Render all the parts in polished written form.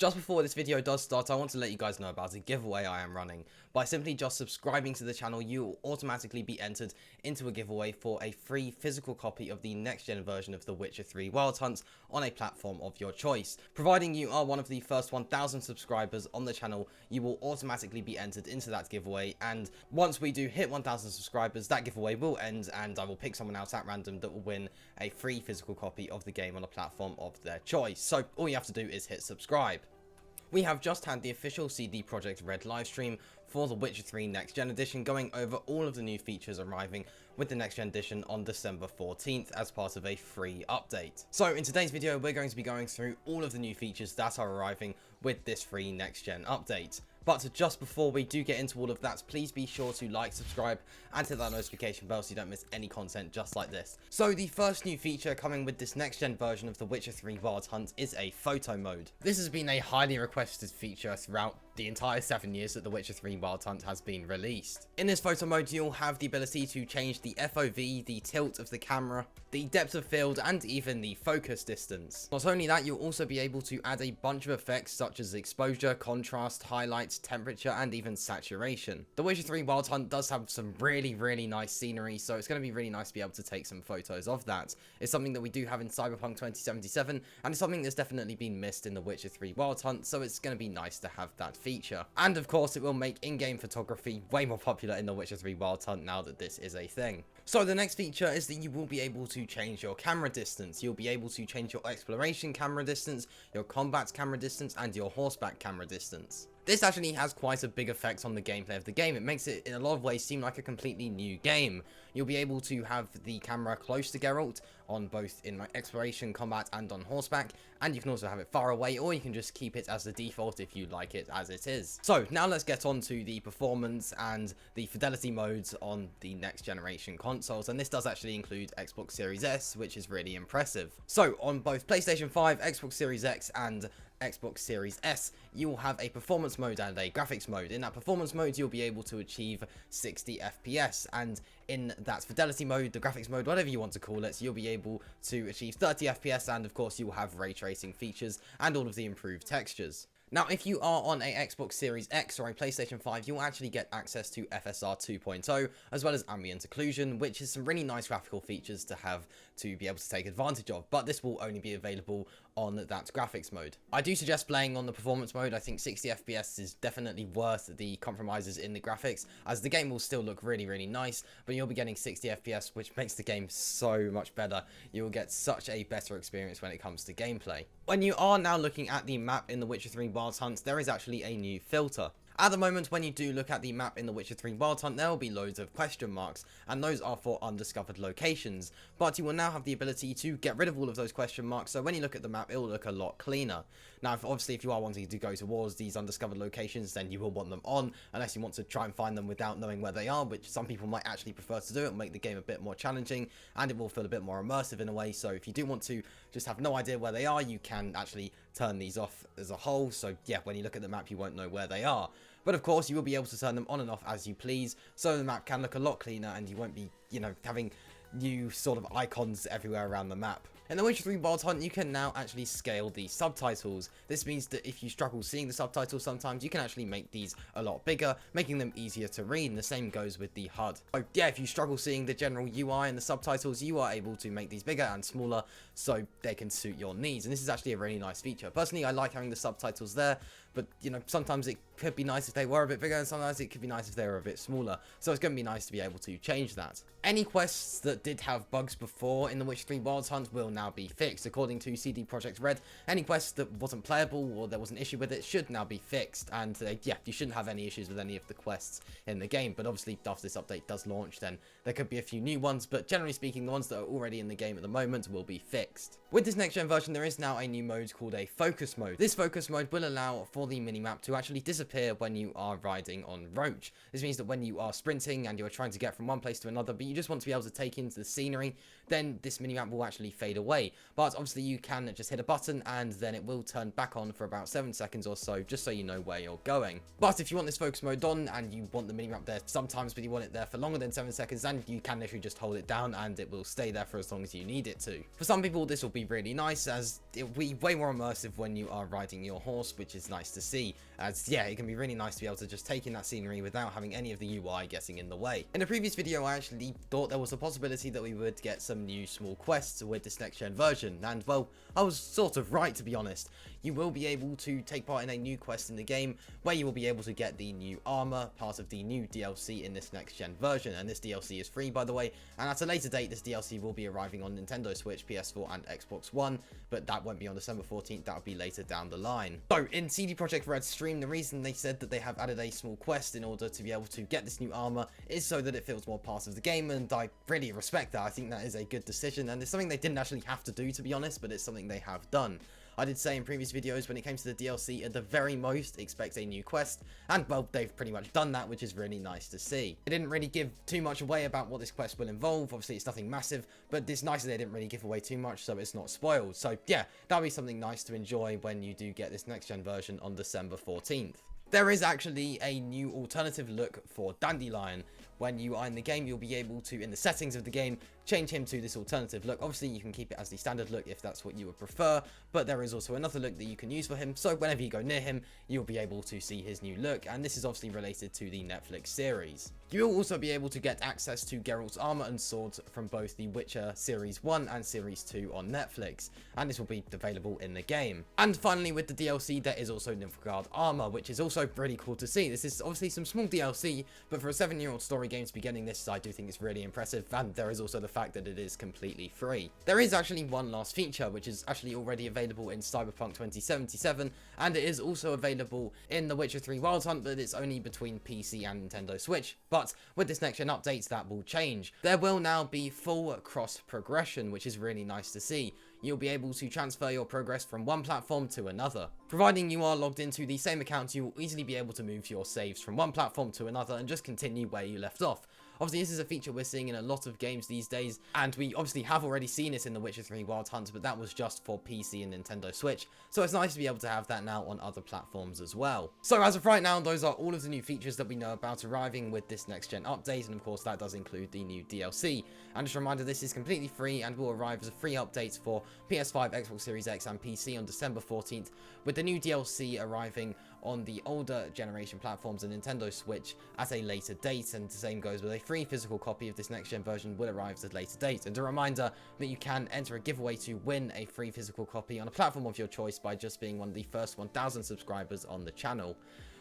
Just before this video does start, I want to let you guys know about a giveaway I am running. By simply just subscribing to the channel, you will automatically be entered into a giveaway for a free physical copy of the next-gen version of The Witcher 3 Wild Hunt on a platform of your choice. Providing you are one of the first 1,000 subscribers on the channel, you will automatically be entered into that giveaway, and once we do hit 1,000 subscribers, that giveaway will end, and I will pick someone out at random that will win a free physical copy of the game on a platform of their choice. So all you have to do is hit subscribe. We have just had the official CD Projekt RED livestream for The Witcher 3 Next Gen Edition, going over all of the new features arriving with the Next Gen Edition on December 14th as part of a free update. So in today's video, we're going to be going through all of the new features that are arriving with this free Next Gen update. But just before we do get into all of that, please be sure to like, subscribe, and hit that notification bell so you don't miss any content just like this. So the first new feature coming with this next-gen version of The Witcher 3 Wild Hunt is a photo mode. This has been a highly requested feature throughout the entire 7 years that The Witcher 3 Wild Hunt has been released. In this photo mode, you'll have the ability to change the FOV, the tilt of the camera, the depth of field, and even the focus distance. Not only that, you'll also be able to add a bunch of effects such as exposure, contrast, highlights, temperature, and even saturation. The Witcher 3 Wild Hunt does have some really nice scenery, so it's going to be really nice to be able to take some photos of that. It's something that we do have in Cyberpunk 2077, and it's something that's definitely been missed in The Witcher 3 Wild Hunt, so it's going to be nice to have that feature. And of course, it will make in-game photography way more popular in The Witcher 3 Wild Hunt now that this is a thing. So the next feature is that you will be able to change your camera distance. You'll be able to change your exploration camera distance, your combat camera distance, and your horseback camera distance. This actually has quite a big effect on the gameplay of the game. It makes it, in a lot of ways, seem like a completely new game. You'll be able to have the camera close to Geralt on both in exploration, combat, and on horseback, and you can also have it far away, or you can just keep it as the default if you like it as it is. So now let's get on to the performance and the fidelity modes on the next generation consoles, and this does actually include Xbox Series S, which is really impressive. So on both PlayStation 5, Xbox Series X, and Xbox Series S, you will have a performance mode and a graphics mode. In that performance mode, you'll be able to achieve 60 FPS, and in that fidelity mode, the graphics mode, whatever you want to call it, you'll be able to achieve 30 FPS, and of course you will have ray tracing features and all of the improved textures. Now, if you are on a Xbox Series X or a PlayStation 5, you'll actually get access to FSR 2.0, as well as ambient occlusion, which is some really nice graphical features to have to be able to take advantage of, but this will only be available on that graphics mode. I do suggest playing on the performance mode. I think 60 FPS is definitely worth the compromises in the graphics, as the game will still look really nice, but you'll be getting 60 FPS, which makes the game so much better. You will get such a better experience when it comes to gameplay. When you are now looking at the map in The Witcher 3 Wild Hunt, there is actually a new filter. At the moment, when you do look at the map in The Witcher 3 Wild Hunt, there will be loads of question marks, and those are for undiscovered locations, but you will now have the ability to get rid of all of those question marks, so when you look at the map, it will look a lot cleaner. Now, obviously, if you are wanting to go towards these undiscovered locations, then you will want them on, unless you want to try and find them without knowing where they are, which some people might actually prefer to do. It will make the game a bit more challenging, and it will feel a bit more immersive in a way, so if you do want to just have no idea where they are, you can actually turn these off as a whole, so yeah, when you look at the map, you won't know where they are. But of course, you will be able to turn them on and off as you please, so the map can look a lot cleaner, and you won't be, having new sort of icons everywhere around the map. In The Witcher 3 Wild Hunt, you can now actually scale the subtitles. This means that if you struggle seeing the subtitles sometimes, you can actually make these a lot bigger, making them easier to read, and the same goes with the HUD. So yeah, if you struggle seeing the general UI and the subtitles, you are able to make these bigger and smaller so they can suit your needs, and this is actually a really nice feature. Personally, I like having the subtitles there, but sometimes it could be nice if they were a bit bigger, and sometimes it could be nice if they were a bit smaller, so it's going to be nice to be able to change that. Any quests that did have bugs before in The Witcher 3 Wild Hunt will now be fixed. According to CD Projekt RED, any quest that wasn't playable or there was an issue with it should now be fixed, and yeah, you shouldn't have any issues with any of the quests in the game, but obviously after this update does launch, then there could be a few new ones, but generally speaking, the ones that are already in the game at the moment will be fixed. With this next gen version, there is now a new mode called a focus mode. This focus mode will allow for the minimap to actually disappear when you are riding on Roach. This means that when you are sprinting and you are trying to get from one place to another, but you just want to be able to take into the scenery, then this minimap will actually fade away. But obviously you can just hit a button and then it will turn back on for about 7 seconds or so, just so you know where you're going. But if you want this focus mode on and you want the minimap there sometimes, but you want it there for longer than 7 seconds, then you can literally just hold it down and it will stay there for as long as you need it to. For some people, this will be be really nice, as it will be way more immersive when you are riding your horse, which is nice to see, as yeah, it can be really nice to be able to just take in that scenery without having any of the UI getting in the way. In a previous video, I actually thought there was a possibility that we would get some new small quests with this next gen version, and well, I was sort of right, to be honest. You will be able to take part in a new quest in the game where you will be able to get the new armor, part of the new DLC in this next gen version, and this DLC is free, by the way, and at a later date this DLC will be arriving on Nintendo Switch, PS4 and Xbox One, but that won't be on December 14th, that will be later down the line. So in CD Projekt RED's stream, the reason they said that they have added a small quest in order to be able to get this new armor is so that it feels more part of the game, and I really respect that. I think that is a good decision, and it's something they didn't actually have to do, to be honest, but it's something they have done. I did say in previous videos, when it came to the DLC, at the very most, expect a new quest, and well, they've pretty much done that, which is really nice to see. It didn't really give too much away about what this quest will involve. Obviously, it's nothing massive, but it's nice that they didn't really give away too much, so it's not spoiled. So yeah, that'll be something nice to enjoy when you do get this next gen version on December 14th. There is actually a new alternative look for Dandelion. When you are in the game, you'll be able to, in the settings of the game, change him to this alternative look. Obviously, you can keep it as the standard look if that's what you would prefer, but there is also another look that you can use for him, so whenever you go near him, you'll be able to see his new look, and this is obviously related to the Netflix series. You'll also be able to get access to Geralt'S armor and swords from both the Witcher Series 1 and Series 2 on Netflix, and this will be available in the game. And finally, with the DLC, there is also Nymphocard Armor, which is also really cool to see. This is obviously some small DLC, but for a 7-year-old story game to be getting this, I do think it's really impressive, and there is also the fact that it is completely free. There is actually one last feature, which is actually already available in Cyberpunk 2077, and it is also available in The Witcher 3 Wild Hunt, but it's only between PC and Nintendo Switch. But with this next gen update, that will change. There will now be full cross progression, which is really nice to see. You'll be able to transfer your progress from one platform to another. Providing you are logged into the same account, you will easily be able to move your saves from one platform to another and just continue where you left off. Obviously, this is a feature we're seeing in a lot of games these days, and we obviously have already seen it in The Witcher 3 Wild Hunt, but that was just for PC and Nintendo Switch, so it's nice to be able to have that now on other platforms as well. So as of right now, those are all of the new features that we know about arriving with this next gen update, and of course that does include the new DLC. And just a reminder, this is completely free and will arrive as a free update for PS5, Xbox Series X and PC on December 14th, with the new DLC arriving on the older generation platforms and Nintendo Switch at a later date, and the same goes with a free physical copy of this next gen version will arrive at a later date. And a reminder that you can enter a giveaway to win a free physical copy on a platform of your choice by just being one of the first 1,000 subscribers on the channel.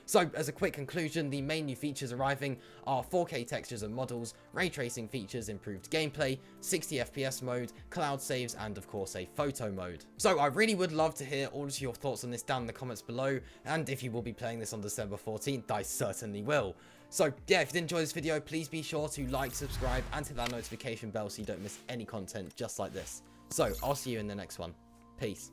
So, as a quick conclusion, the main new features arriving are 4K textures and models, ray tracing features, improved gameplay, 60 FPS mode, cloud saves, and of course a photo mode. So I really would love to hear all of your thoughts on this down in the comments below, and if you will be playing this on December 14th, I certainly will. So yeah, if you did enjoy this video, please be sure to like, subscribe, and hit that notification bell so you don't miss any content just like this. So I'll see you in the next one. Peace.